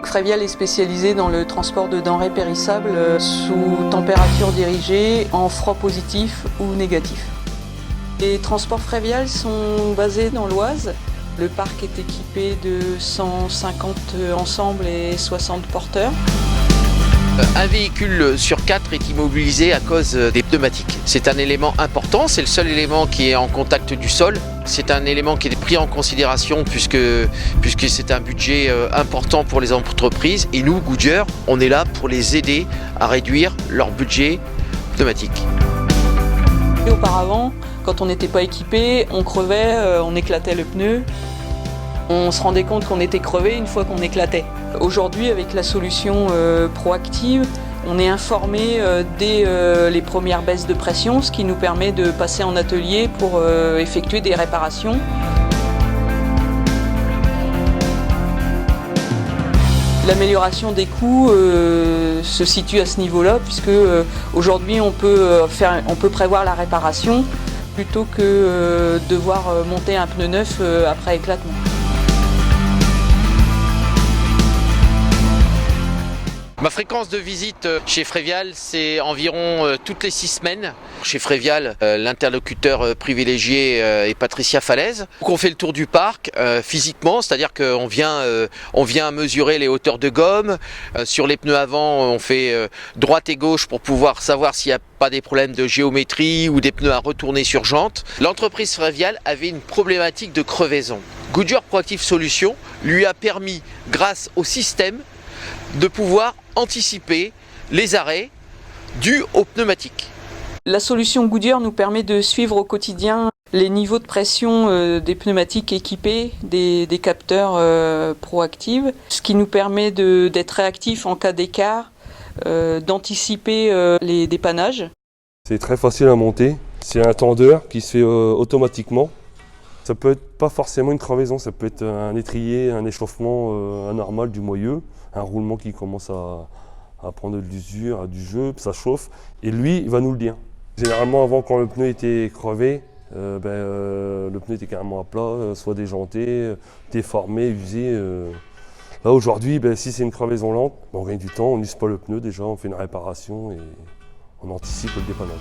Frévial est spécialisé dans le transport de denrées périssables sous température dirigée, en froid positif ou négatif. Les transports Frévial sont basés dans l'Oise. Le parc est équipé de 150 ensembles et 60 porteurs. Un véhicule sur 4 est immobilisé à cause des pneumatiques. C'est un élément important, c'est le seul élément qui est en contact du sol. C'est un élément qui est pris en considération puisque c'est un budget important pour les entreprises. Et nous, Goodyear, on est là pour les aider à réduire leur budget pneumatique. Et auparavant, quand on n'était pas équipé, on crevait, on éclatait le pneu. On se rendait compte qu'on était crevé une fois qu'on éclatait. Aujourd'hui, avec la solution proactive, on est informé dès les premières baisses de pression, ce qui nous permet de passer en atelier pour effectuer des réparations. L'amélioration des coûts se situe à ce niveau-là, puisque aujourd'hui on peut prévoir la réparation plutôt que devoir monter un pneu neuf après éclatement. Ma fréquence de visite chez Frévial, c'est environ toutes les 6 semaines. Chez Frévial, l'interlocuteur privilégié est Patricia Falaise. Donc on fait le tour du parc physiquement, c'est-à-dire qu'on vient mesurer les hauteurs de gomme. Sur les pneus avant, on fait droite et gauche pour pouvoir savoir s'il n'y a pas des problèmes de géométrie ou des pneus à retourner sur jante. L'entreprise Frévial avait une problématique de crevaison. Goodyear Proactive Solutions lui a permis, grâce au système, de pouvoir anticiper les arrêts dus aux pneumatiques. La solution Goodyear nous permet de suivre au quotidien les niveaux de pression des pneumatiques équipés, des capteurs proactifs, ce qui nous permet d'être réactifs en cas d'écart, d'anticiper les dépannages. C'est très facile à monter, c'est un tendeur qui se fait automatiquement. Ça peut être pas forcément une crevaison, ça peut être un étrier, un échauffement anormal du moyeu, un roulement qui commence à prendre de l'usure, du jeu, ça chauffe, et lui, il va nous le dire. Généralement, avant, quand le pneu était crevé, le pneu était carrément à plat, soit déjanté, déformé, usé. Là, aujourd'hui, si c'est une crevaison lente, on gagne du temps, on n'use pas le pneu déjà, on fait une réparation et on anticipe le dépannage.